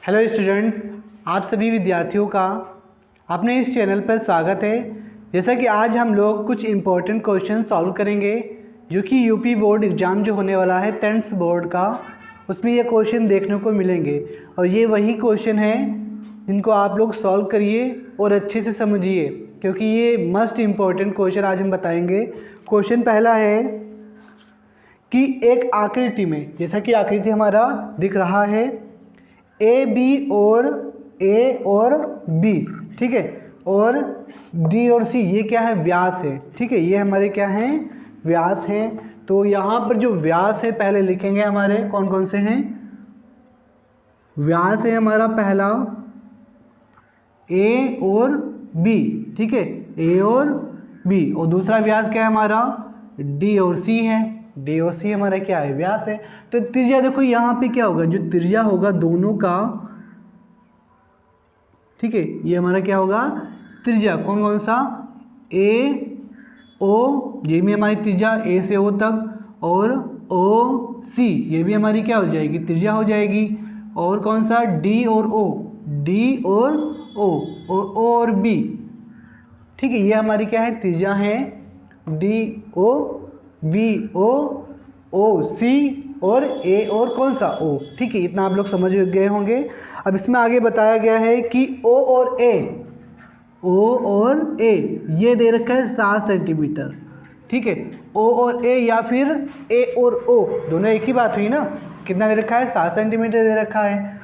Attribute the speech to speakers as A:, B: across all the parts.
A: Hello students, आप सभी विद्यार्थियों का अपने इस चैनल पर स्वागत है। जैसा कि आज हम लोग कुछ इम्पोर्टेंट क्वेश्चन सॉल्व करेंगे जो कि यूपी बोर्ड एग्ज़ाम जो होने वाला है 10th बोर्ड का, उसमें ये क्वेश्चन देखने को मिलेंगे और ये वही क्वेश्चन हैं जिनको आप लोग सॉल्व करिए और अच्छे से समझिए, क्योंकि ये मस्ट इम्पॉर्टेंट क्वेश्चन आज हम बताएंगे। क्वेश्चन पहला है कि एक आकृति में, जैसा कि आकृति हमारा दिख रहा है, ए बी और ए और बी, ठीक है, और डी और सी, ये क्या है, व्यास है, ठीक है, ये हमारे क्या हैं, व्यास हैं। तो यहाँ पर जो व्यास है पहले लिखेंगे हमारे कौन कौन से हैं। व्यास है हमारा पहला ए और बी, ठीक है, ए और बी, और दूसरा व्यास क्या है हमारा, डी और सी है। डी और सी हमारा क्या है, व्यास है। तो त्रिज्या देखो यहाँ पे क्या होगा, जो त्रिज्या होगा दोनों का, ठीक है, ये हमारा क्या होगा, त्रिज्या कौन कौन सा, ए ओ, ये भी हमारी त्रिज्या ए से ओ तक, और ओ सी, ये भी हमारी क्या हो जाएगी, त्रिज्या हो जाएगी। और कौन सा, डी और ओ, डी और ओ, और ओ और बी, ठीक है, ये हमारी क्या है, त्रिज्या है। डी ओ, बी ओ सी और ए और कौन सा, ओ, ठीक है, इतना आप लोग समझ गए होंगे। अब इसमें आगे बताया गया है कि ओ और ए, ये दे रखा है 7 सेंटीमीटर, ठीक है, ओ और ए या फिर ए और ओ, दोनों एक ही बात हुई ना। कितना दे रखा है, 7 सेंटीमीटर दे रखा है,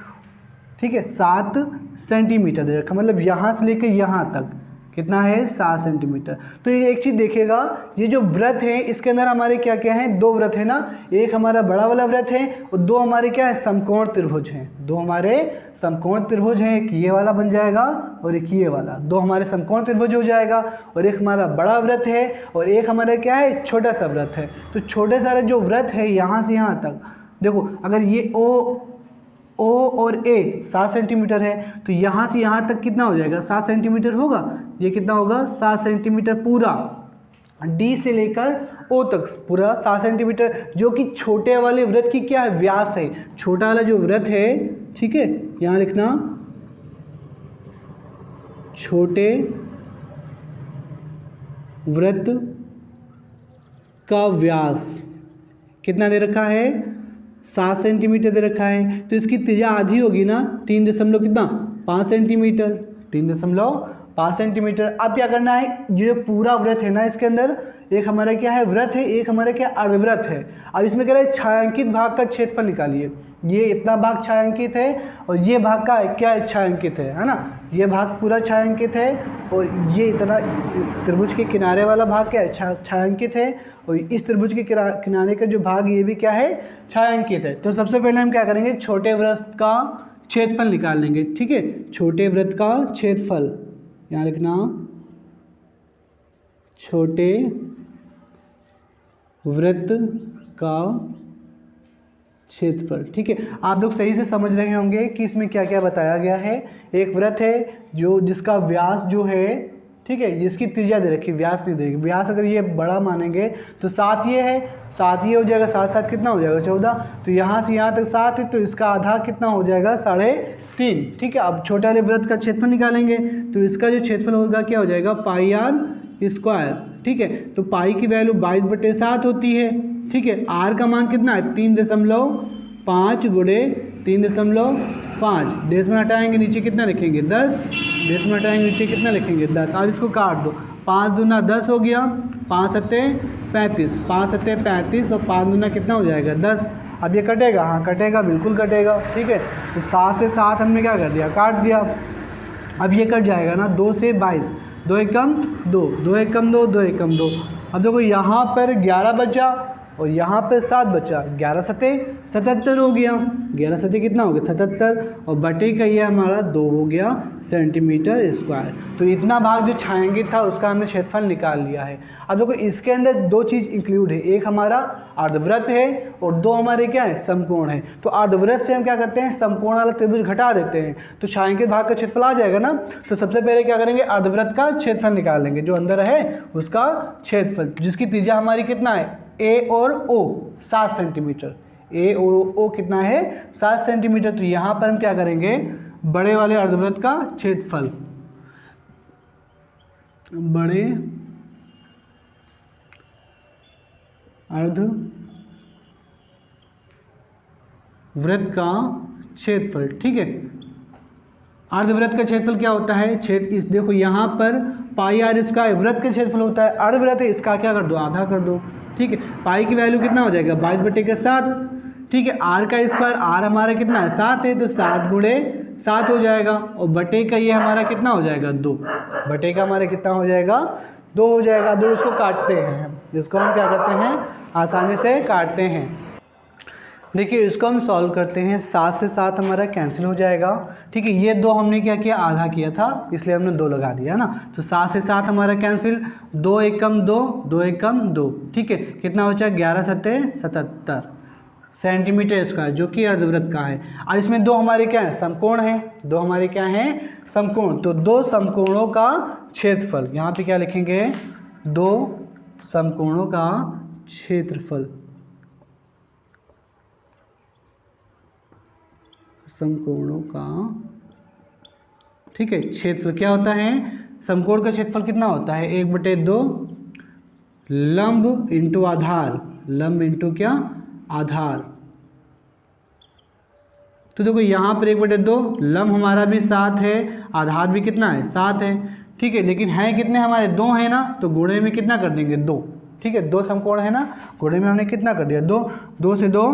A: ठीक है, 7 सेंटीमीटर दे रखा, मतलब यहाँ से लेकर यहाँ तक कितना है, 7 सेंटीमीटर। तो ये एक चीज़ देखिएगा, ये जो व्रत है इसके अंदर हमारे क्या क्या हैं, 2 व्रत है ना, एक हमारा बड़ा वाला व्रत है और 2 हमारे क्या है, समकोण त्रिभुज हैं। 2 हमारे समकोण त्रिभुज हैं, एक ये वाला बन जाएगा और एक ये वाला, 2 हमारे समकोण त्रिभुज हो जाएगा। और एक हमारा बड़ा व्रत है और एक हमारा क्या है, छोटा सा व्रत है। तो छोटे सारे जो व्रत है यहाँ से यहाँ तक देखो, अगर ये ओ और ए 7 सेंटीमीटर है तो यहाँ से यहाँ तक कितना हो जाएगा, 7 सेंटीमीटर होगा। ये कितना होगा, 7 सेंटीमीटर पूरा, डी से लेकर ओ तक पूरा 7 सेंटीमीटर, जो कि छोटे वाले व्रत की क्या है, व्यास है। छोटा वाला जो व्रत है, ठीक है, यहाँ लिखना, छोटे व्रत का व्यास कितना दे रखा है, 7 सेंटीमीटर दे रखा है। तो इसकी त्रिज्या आधी होगी ना, 3.5 सेंटीमीटर, 3.5 सेंटीमीटर। अब क्या करना है, ये पूरा व्रत है ना, इसके अंदर एक हमारा क्या है, व्रत है, एक हमारा क्या, अर्धव्रत है। अब इसमें कह रहे हैं छायांकित भाग का क्षेत्रफल निकालिए। ये इतना भाग छायांकित है और ये भाग का क्या छायांकित है ना, ये भाग पूरा छायांकित है और ये इतना त्रिभुज के किनारे वाला भाग क्या है, छायांकित है, और इस त्रिभुज के किनारे का जो भाग ये भी क्या है, छायांकित है। तो सबसे पहले हम क्या करेंगे, छोटे व्रत का क्षेत्रफल निकाल लेंगे, ठीक है, छोटे व्रत का क्षेत्रफल, यहाँ लिखना, छोटे व्रत का क्षेत्रफल, ठीक है। आप लोग सही से समझ रहे होंगे कि इसमें क्या क्या बताया गया है। एक व्रत है जो जिसका व्यास जो है, ठीक है, जिसकी त्रिज्या दे रखी, व्यास नहीं देगी। व्यास अगर ये बड़ा मानेंगे तो 7 ये है, 7 ये हो जाएगा, 7 7 कितना हो जाएगा, 14। तो यहाँ से यहाँ तक 7 है, तो इसका आधा कितना हो जाएगा, 3.5, ठीक है। अब छोटे वाले व्रत का क्षेत्रफल निकालेंगे तो इसका जो क्षेत्रफल होगा क्या हो जाएगा, पाई आर स्क्वायर, ठीक है। तो पाई की वैल्यू 22/7 होती है, ठीक है। आर का मान कितना है, 3.5 गुणे 3.5, डेस में हटाएंगे नीचे कितना लिखेंगे, 10, डेस में हटाएंगे नीचे कितना लिखेंगे, 10। अब इसको काट दो, 5 दूना 10 हो गया, 5 सत्ते 35, 5 सत्ते 35 और 5 दूना कितना हो जाएगा, 10। अब ये कटेगा, हाँ कटेगा, बिल्कुल कटेगा, ठीक है। तो 7 से 7 हमने क्या कर दिया, काट दिया। अब ये कट जाएगा ना, 2 से 22, 2 एकम 2, 2 एकम 2, 2 एकम 2। अब देखो यहाँ पर 11 बचा और यहाँ पे 7 बचा, 11 सत्ते 77 हो गया, 11 सत्ते कितना हो गया, 77, और बटे का ये हमारा 2 हो गया सेंटीमीटर स्क्वायर। तो इतना भाग जो छायांकित था उसका हमने क्षेत्रफल निकाल लिया है। अब देखो इसके अंदर 2 चीज़ इंक्लूड है, एक हमारा अर्धव्रत है और 2 हमारे क्या है, समकोण है। तो अर्धव्रत से हम क्या करते हैं, समकोण वाला त्रिभुज घटा देते हैं, तो छायांकित भाग का क्षेत्रफल आ जाएगा ना। तो सबसे पहले क्या करेंगे, अर्धव्रत का क्षेत्रफल निकाल लेंगे, जो अंदर है उसका क्षेत्रफल, जिसकी त्रिज्या हमारी कितना है, ए और ओ 7 सेंटीमीटर, ए और ओ कितना है 7 सेंटीमीटर। तो यहाँ पर हम क्या करेंगे, बड़े वाले अर्धवृत्त का क्षेत्रफल, बड़े अर्धवृत्त का क्षेत्रफल, ठीक है। अर्धवृत्त का क्षेत्रफल क्या होता है, इस देखो यहाँ पर पाई आर स्क्वायर वृत्त का क्षेत्रफल होता है, अर्धवृत्त है इसका क्या कर दो, आधा कर दो, ठीक है। पाई की वैल्यू कितना हो जाएगा 22/7, ठीक है। आर का स्क्वायर, आर हमारा कितना है 7 है, तो 7 × 7 हो जाएगा, और बटे का ये हमारा कितना हो जाएगा 2, बटे का हमारा कितना हो जाएगा 2 हो जाएगा। 2 इसको काटते हैं, इसको हम क्या करते हैं आसानी से काटते हैं। देखिए इसको हम सॉल्व करते हैं, 7 से 7 हमारा कैंसिल हो जाएगा, ठीक है। ये 2 हमने क्या किया, आधा किया था, इसलिए हमने 2 लगा दिया ना। तो 7 से 7 हमारा कैंसिल, 2 एकम 2, 2 एकम 2, ठीक है। कितना बचा 11 × 7 = 77 सेंटीमीटर स्क्वायर, जो कि अर्धवृत्त का है। और इसमें 2 हमारे क्या है, समकोण है, 2 हमारे क्या है समकोण। तो 2 समकोणों का क्षेत्रफल, यहाँ पे क्या लिखेंगे 2 समकोणों का क्षेत्रफल, समकोणों का, ठीक है, क्षेत्रफल क्या होता है, समकोण का क्षेत्रफल कितना होता है 1/2 लंब इंटू आधार, लंब इंटू क्या आधार। तो देखो यहाँ पर 1/2 लंब हमारा भी 7 है, आधार भी कितना है 7 है, ठीक है। लेकिन है कितने हमारे 2 है ना, तो गुणे में कितना कर देंगे 2, ठीक है। 2 समकोण है ना, गुणे में हमने कितना कर दिया 2, 2 से 2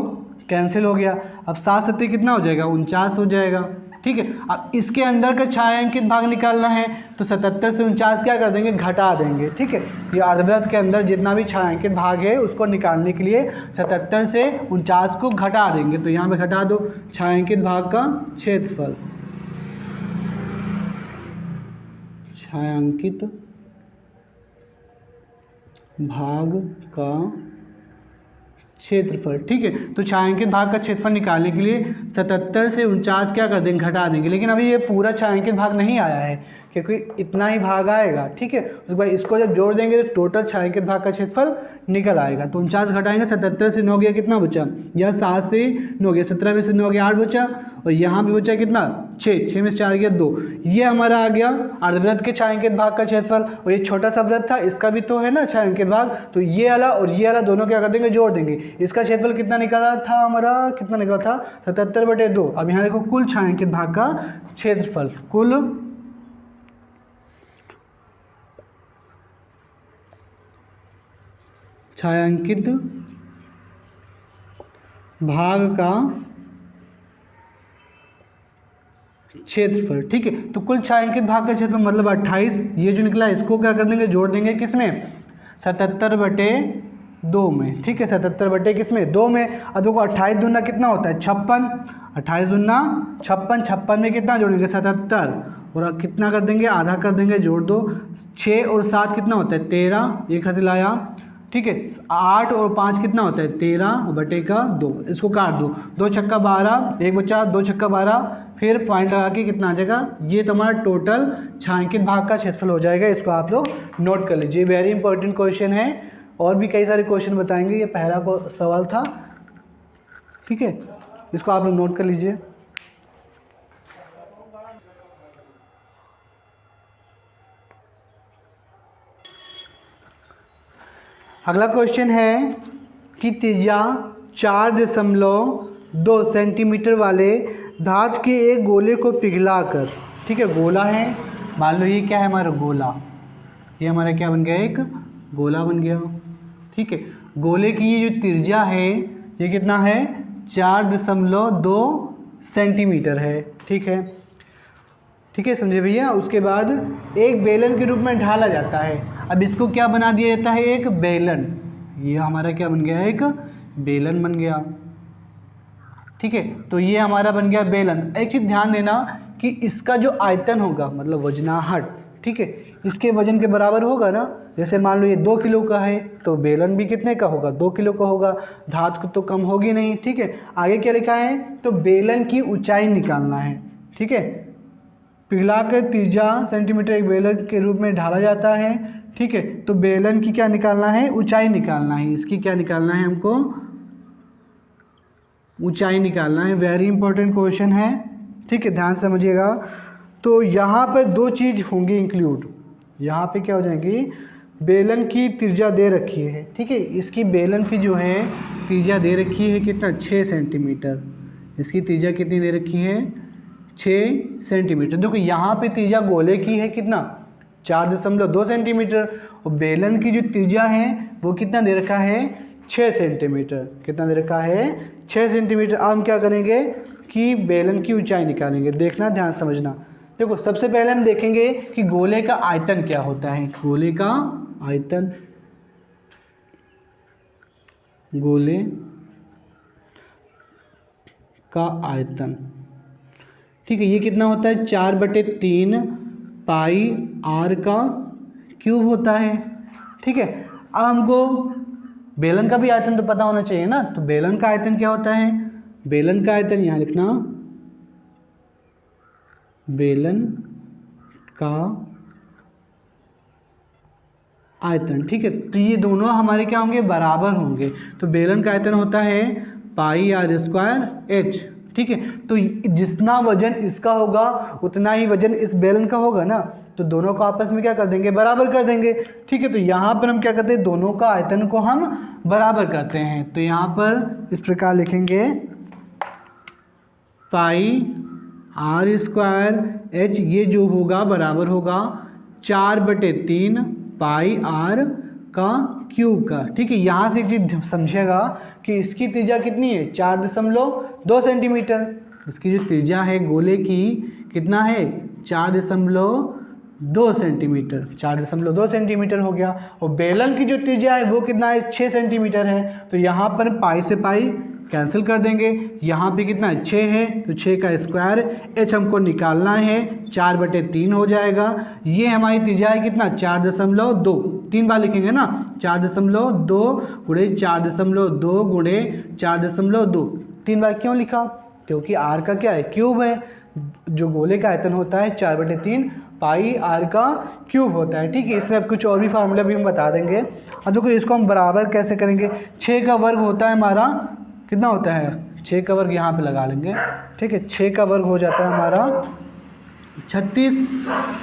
A: कैंसिल हो गया। अब 7 × 7 कितना हो जाएगा 49 हो जाएगा, ठीक है। अब इसके अंदर का छायांकित भाग निकालना है, तो 77 से 49 क्या कर देंगे घटा देंगे, ठीक है। ये अर्धवृत्त के अंदर जितना भी छायांकित भाग है उसको निकालने के लिए 77 से 49 को घटा देंगे। तो यहाँ पे घटा दो, छायांकित भाग का क्षेत्रफल, छायांकित भाग का क्षेत्रफल, ठीक है। तो छायांकित भाग का क्षेत्रफल निकालने के लिए 77 से 49 क्या कर देंगे घटा देंगे। लेकिन अभी ये पूरा छायांकित भाग नहीं आया है, क्योंकि इतना ही भाग आएगा, ठीक है। उसके बाद इसको जब जोड़ देंगे तो टोटल छायांकित भाग का क्षेत्रफल निकल आएगा। तो 49 घटाएंगे, 77 से 9 गया कितना बचा, या 7 से 9 गया, 17 में से 9 गया 8 बचा, और यहाँ भी बचा कितना 6, 6 में से 4 गया 2। ये हमारा आ गया अर्धवृत्त के छायांकित भाग का क्षेत्रफल। और ये छोटा सा वृत्त था, इसका भी तो है ना छायांकित भाग, तो ये वाला और ये वाला दोनों क्या कर देंगे जोड़ देंगे। इसका क्षेत्रफल कितना निकला था हमारा, कितना निकला था 77/2। अब यहाँ देखो कुल छायांकित भाग का क्षेत्रफल, कुल छायांकित भाग का क्षेत्रफल, ठीक है। तो कुल छायांकित भाग का क्षेत्रफल मतलब 28, ये जो निकला इसको क्या कर देंगे जोड़ देंगे किसमें 77/2 में, ठीक है। 77 किसमें 2 में। अब देखो 28 दूना कितना होता है 56, 28 दूना 56, 56 में कितना जोड़ेंगे 77, और कितना कर देंगे आधा कर देंगे, जोड़ दो। 6 और 7 कितना होता है 13, एक हासिल आया, ठीक है। 8 और 5 कितना होता है 13/2, इसको काट दो, 2 छक्का 12, एक बचा 2 छक्का 12, फिर पॉइंट लगा के कितना आ जाएगा, ये तुम्हारा टोटल छायांकित भाग का क्षेत्रफल हो जाएगा। इसको आप लोग नोट कर लीजिए, वेरी इंपॉर्टेंट क्वेश्चन है। और भी कई सारे क्वेश्चन बताएंगे, ये पहला सवाल था, ठीक है। इसको आप लोग नोट कर लीजिए। अगला क्वेश्चन है कि त्रिज्या 4.2 सेंटीमीटर वाले धातु के एक गोले को पिघलाकर, ठीक है, गोला है, मान लो ये क्या है हमारा गोला, ये हमारा क्या बन गया एक गोला बन गया, ठीक है। गोले की ये जो त्रिज्या है ये कितना है 4.2 सेंटीमीटर है, ठीक है, ठीक है, समझे भैया। उसके बाद एक बेलन के रूप में ढाला जाता है। अब इसको क्या बना दिया जाता है एक बेलन, ये हमारा क्या बन गया एक बेलन बन गया, ठीक है। तो ये हमारा बन गया बेलन। एक चीज़ ध्यान देना कि इसका जो आयतन होगा मतलब वजनाहट, ठीक है, इसके वजन के बराबर होगा ना। जैसे मान लो ये 2 किलो का है तो बेलन भी कितने का होगा 2 किलो का होगा, धातु तो कम होगी नहीं, ठीक है। आगे क्या लिखा है, तो बेलन की ऊंचाई निकालना है, ठीक है। पिघलाकर त्रिज्या सेंटीमीटर एक बेलन के रूप में ढाला जाता है, ठीक है। तो बेलन की क्या निकालना है ऊंचाई निकालना है, इसकी क्या निकालना है हमको ऊंचाई निकालना है। वेरी इंपॉर्टेंट क्वेश्चन है, ठीक है, ध्यान से समझिएगा। तो यहाँ पर दो चीज़ होंगी इंक्लूड। यहाँ पे क्या हो जाएगी, बेलन की त्रिज्या दे रखी है, ठीक है, इसकी बेलन की जो है त्रिज्या दे रखी है कितना, 6 सेंटीमीटर। इसकी त्रिज्या कितनी दे रखी है, 6 सेंटीमीटर। देखो यहाँ पे त्रिज्या गोले की है कितना, 4.2 सेंटीमीटर, और बेलन की जो त्रिज्या है वो कितना दे रखा है, 6 सेंटीमीटर। कितना दे रखा है, 6 सेंटीमीटर। अब हम क्या करेंगे कि बेलन की ऊंचाई निकालेंगे। देखना, ध्यान समझना। देखो सबसे पहले हम देखेंगे कि गोले का आयतन क्या होता है। गोले का आयतन, गोले का आयतन, ठीक है, ये कितना होता है, 4/3 पाई आर का क्यूब होता है, ठीक है। अब हमको बेलन का भी आयतन तो पता होना चाहिए ना, तो बेलन का आयतन क्या होता है, बेलन का आयतन यहाँ लिखना, बेलन का आयतन, ठीक है। तो ये दोनों हमारे क्या होंगे, बराबर होंगे। तो बेलन का आयतन होता है पाई आर स्क्वायर एच, ठीक है। तो जितना वजन इसका होगा उतना ही वजन इस बेलन का होगा ना, तो दोनों को आपस में क्या कर देंगे, बराबर कर देंगे, ठीक है। तो यहाँ पर हम क्या करते हैं, दोनों का आयतन को हम बराबर करते हैं। तो यहाँ पर इस प्रकार लिखेंगे, पाई आर स्क्वायर एच, ये जो होगा बराबर होगा 4/3 पाई आर का क्यूब का, ठीक है। यहाँ से एक चीज़ समझिएगा कि इसकी त्रिज्या कितनी है, 4.2 सेंटीमीटर। इसकी जो त्रिज्या है गोले की कितना है, 4.2 सेंटीमीटर, 4.2 सेंटीमीटर हो गया। और बेलन की जो त्रिज्या है वो कितना है, 6 सेंटीमीटर है। तो यहाँ पर पाई से पाई कैंसिल कर देंगे, यहाँ पे कितना है, 6 है, तो 6 का स्क्वायर, एच हमको निकालना है, 4/3 हो जाएगा। ये हमारी त्रिज्या है कितना, 4.2, 3 बार लिखेंगे ना, 4.2 गुणे 4.2 गुणे 4.2। 3 बार क्यों लिखा, क्योंकि आर का क्या है, क्यूब है। जो गोले का आयतन होता है 4/3 पाई आर का क्यूब होता है, ठीक है। इसमें अब कुछ और भी फार्मूला भी हम बता देंगे। अब देखो इसको हम बराबर कैसे करेंगे, 6 का वर्ग होता है हमारा, कितना होता है, 6 का वर्ग यहाँ पे लगा लेंगे, ठीक है। 6 का वर्ग हो जाता है हमारा 36,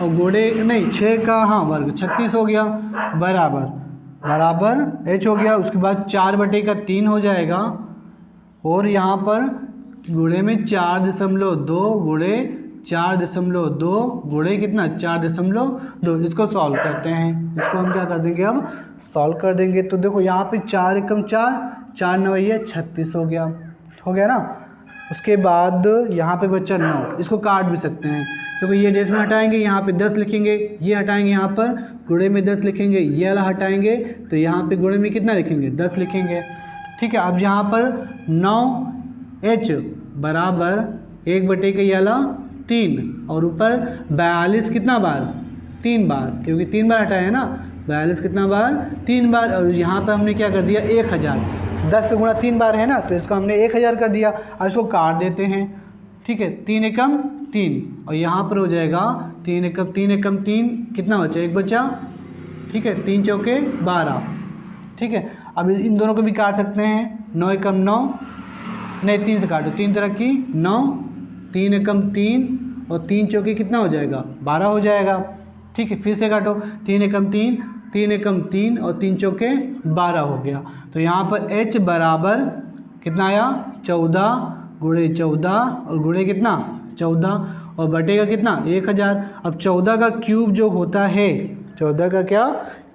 A: और गुणे नहीं 6 का हाँ वर्ग 36 हो गया, बराबर बराबर एच हो गया। उसके बाद 4/3 हो जाएगा, और यहाँ पर गुणे में 4.2 गुणे 4.2 गुणे कितना, 4.2। इसको सॉल्व करते हैं, इसको हम क्या कर देंगे, अब सॉल्व कर देंगे। तो देखो यहाँ पे 4 एकम 4, 4 9 36 हो गया ना। उसके बाद यहाँ पे बच्चा 9, इसको काट भी सकते हैं। तो ये डेस में हटाएंगे, यहाँ पे 10 लिखेंगे, ये हटाएंगे, यहाँ पर गुणे में 10 लिखेंगे, ये वाला हटाएंगे, तो यहाँ पे गुणे में कितना लिखेंगे, 10 लिखेंगे, ठीक है। अब यहाँ पर 9h बराबर 1/3 और ऊपर 42 कितना बार, 3 बार, क्योंकि 3 बार हटाए हैं ना, 42 कितना बार, 3 बार। और यहाँ पर हमने क्या कर दिया, 1000, 10 का गुणा 3 बार है ना, तो इसको हमने 1000 कर दिया। अब इसको काट देते हैं, ठीक है, 3 एकम 3, और यहाँ पर हो जाएगा 3 एकम 3 कितना बचा, 1 बचा, ठीक है, 3 चौके 12, ठीक है। अब इन दोनों को भी काट सकते हैं, 9 एकम 9, नहीं 3 से काटो, 3 तरह की 9, 3 एकम 3 और 3 चौके कितना हो जाएगा, 12 हो जाएगा, ठीक है। फिर से काटो, 3 एकम 3, 3 एकम 3 और 3 चौके 12 हो गया। तो यहाँ पर h बराबर कितना आया, 14 गुणे 14 और गुणे कितना 14 और बटेगा कितना 1000। अब 14 का क्यूब जो होता है, 14 का क्या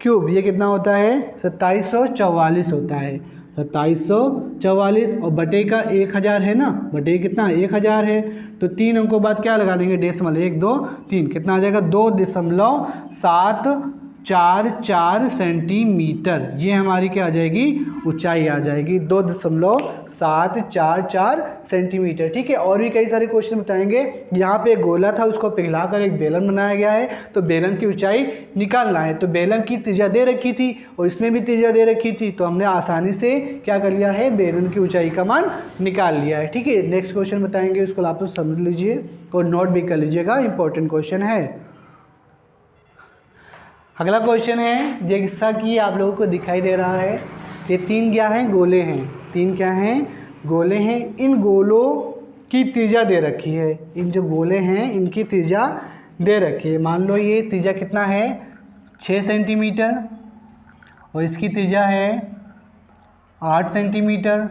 A: क्यूब, ये कितना होता है 2744 होता है, 2744 और बटे का 1000 है ना, बटे कितना 1000 है। तो 3 अंकों बाद क्या लगा देंगे, डेसिमल 1 2 3, कितना आ जाएगा 2.744 सेंटीमीटर। ये हमारी क्या आ जाएगी, ऊंचाई आ जाएगी 2.744 सेंटीमीटर, ठीक है। और भी कई सारे क्वेश्चन बताएंगे। यहाँ पे एक गोला था, उसको पिघलाकर एक बेलन बनाया गया है, तो बेलन की ऊंचाई निकालना है। तो बेलन की त्रिज्या दे रखी थी और इसमें भी त्रिज्या दे रखी थी, तो हमने आसानी से क्या कर लिया है, बेलन की ऊंचाई का मान निकाल लिया है, ठीक है। नेक्स्ट क्वेश्चन बताएंगे, उसको आप लोग समझ लीजिए और नोट भी कर लीजिएगा, इंपॉर्टेंट क्वेश्चन है। अगला क्वेश्चन है, जैसा कि आप लोगों को दिखाई दे रहा है, ये 3 क्या हैं, गोले हैं, 3 क्या हैं, गोले हैं, इन गोलों की त्रिज्या दे रखी है। इन जो गोले हैं इनकी त्रिज्या दे रखी है। मान लो ये त्रिज्या कितना है 6 सेंटीमीटर और इसकी त्रिज्या है 8 सेंटीमीटर।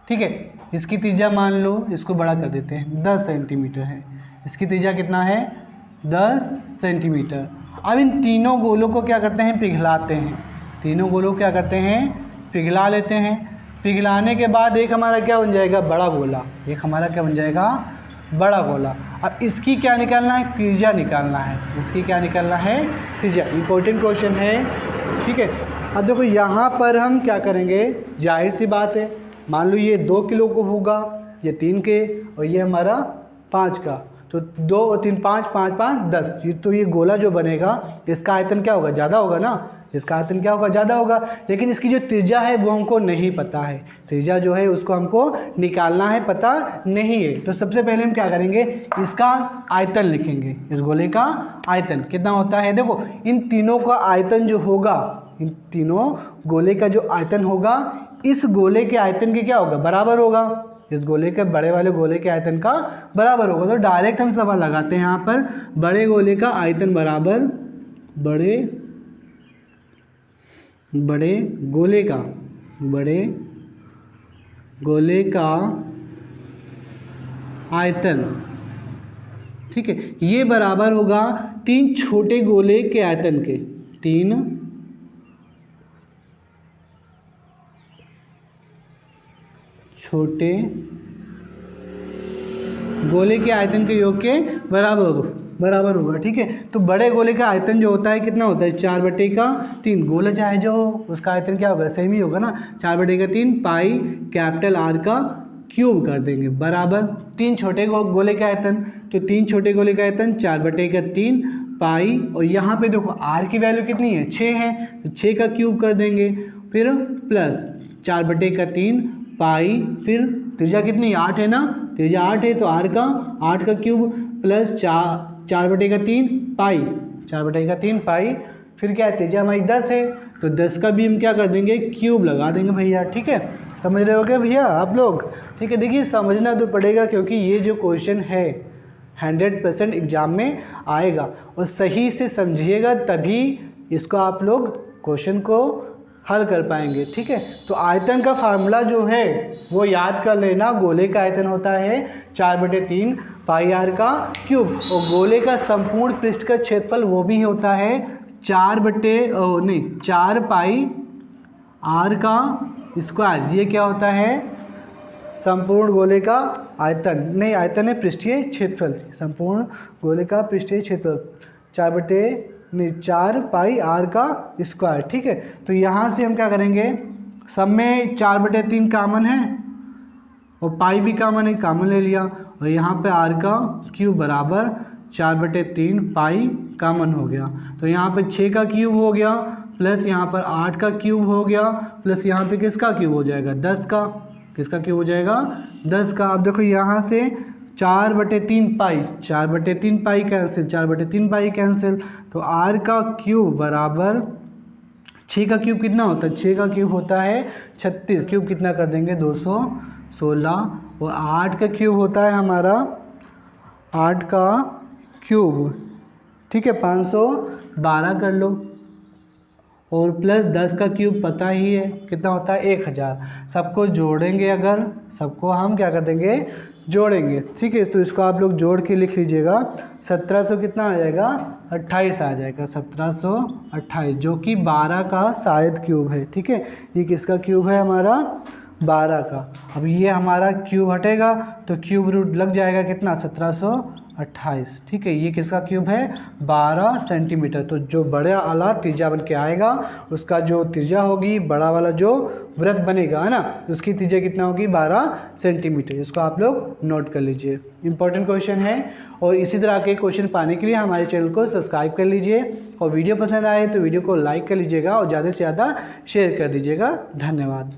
A: ठीक है, इसकी त्रिज्या मान लो, इसको बड़ा कर देते हैं, 10 सेंटीमीटर है। इसकी त्रिज्या कितना है 10 सेंटीमीटर। अब इन तीनों गोलों को क्या करते हैं पिघलाते हैं। तीनों गोलों को क्या करते हैं पिघला लेते हैं। पिघलाने के बाद एक हमारा क्या बन जाएगा बड़ा गोला। एक हमारा क्या बन जाएगा बड़ा गोला। अब इसकी क्या निकालना है त्रिज्या निकालना है। इसकी क्या निकालना है त्रिज्या। इंपॉर्टेंट क्वेश्चन है। ठीक है, अब देखो यहाँ पर हम क्या करेंगे, जाहिर सी बात है, मान लो ये 2 किलो को होगा, ये 3 के और ये हमारा 5 का, तो 2 और 3 5 5 5 10। ये तो ये गोला जो बनेगा इसका आयतन क्या होगा ज़्यादा होगा ना। इसका आयतन क्या होगा ज़्यादा होगा, लेकिन इसकी जो त्रिज्या है वो हमको नहीं पता है। त्रिज्या जो है उसको हमको निकालना है, पता नहीं है। तो सबसे पहले हम क्या करेंगे इसका आयतन लिखेंगे। इस गोले का आयतन कितना होता है, देखो इन तीनों का आयतन जो होगा, इन तीनों गोले का जो आयतन होगा इस गोले के आयतन के क्या होगा बराबर होगा। इस गोले के बड़े वाले गोले के आयतन का बराबर होगा। तो डायरेक्ट हम सवाल लगाते हैं यहाँ पर, बड़े गोले का आयतन बराबर बड़े गोले का आयतन। ठीक है, ये बराबर होगा 3 छोटे गोले के आयतन के। 3 छोटे गोले के आयतन के योग के बराबर होगा। ठीक है, तो बड़े गोले का आयतन जो होता है कितना होता है 4/3। गोला चाहे जो हो उसका आयतन क्या होगा सेम ही होगा ना, 4/3 पाई कैपिटल आर का क्यूब कर देंगे बराबर 3 छोटे गोले का आयतन। तो 3 छोटे गोले का आयतन 4/3 पाई, और यहाँ पे देखो आर की वैल्यू कितनी है 6 है, तो 6 का क्यूब कर देंगे, फिर प्लस 4/3 पाई, फिर त्रिज्या कितनी 8 है ना, त्रिज्या 8 है तो आर का 8 का क्यूब प्लस 4/3 पाई, 4/3 पाई, फिर क्या है त्रिज्या हमारी 10 है तो 10 का भी हम क्या कर देंगे क्यूब लगा देंगे भैया। ठीक है, समझ रहे हो क्या भैया आप लोग। ठीक है, देखिए समझना तो पड़ेगा क्योंकि ये जो क्वेश्चन है 100% एग्जाम में आएगा और सही से समझिएगा तभी इसको आप लोग क्वेश्चन को हल कर पाएंगे। ठीक है, तो आयतन का फार्मूला जो है वो याद कर लेना। गोले का आयतन होता है 4/3 पाई आर का क्यूब, और गोले का संपूर्ण पृष्ठ का क्षेत्रफल वो भी होता है 4 पाई आर का स्क्वायर। ये क्या होता है संपूर्ण गोले का आयतन, नहीं आयतन है पृष्ठीय क्षेत्रफल, संपूर्ण गोले का पृष्ठीय क्षेत्रफल 4 पाई आर का स्क्वायर। ठीक है, तो यहाँ से हम क्या करेंगे, सब में 4/3 कामन है और पाई भी कामन है, कामन ले लिया, और यहाँ पे आर का क्यूब बराबर 4/3 पाई कामन हो गया। तो यहाँ पे 6 का क्यूब हो गया, प्लस यहाँ पर 8 का क्यूब हो गया, प्लस यहाँ पे किसका क्यूब हो जाएगा 10 का, किसका क्यूब हो जाएगा 10 का। अब देखो यहाँ से 4/3 पाई, 4/3 पाई कैंसिल, 4/3 पाई कैंसिल, तो आर का क्यूब बराबर 6 का क्यूब कितना होता है, 6 का क्यूब होता है 36, क्यूब कितना कर देंगे 216, और 8 का क्यूब होता है हमारा 8 का क्यूब, ठीक है 512 कर लो, और प्लस 10 का क्यूब पता ही है कितना होता है 1000। सबको जोड़ेंगे, अगर सबको हम क्या कर देंगे जोड़ेंगे। ठीक है, तो इसको आप लोग जोड़ के लिख लीजिएगा, 1700 कितना आ जाएगा 28 आ जाएगा, 1728, जो कि 12 का शायद क्यूब है। ठीक है, ये किसका क्यूब है हमारा 12 का। अब ये हमारा क्यूब हटेगा तो क्यूब रूट लग जाएगा कितना 1728। ठीक है, ये किसका क्यूब है 12 सेंटीमीटर। तो जो बड़ा वाला त्रिज्या बन के आएगा उसका जो त्रिज्या होगी, बड़ा वाला जो वृत्त बनेगा है ना, उसकी त्रिज्या कितना होगी 12 सेंटीमीटर। इसको आप लोग नोट कर लीजिए, इंपॉर्टेंट क्वेश्चन है। और इसी तरह के क्वेश्चन पाने के लिए हमारे चैनल को सब्सक्राइब कर लीजिए, और वीडियो पसंद आए तो वीडियो को लाइक कर लीजिएगा और ज़्यादा से ज़्यादा शेयर कर दीजिएगा। धन्यवाद।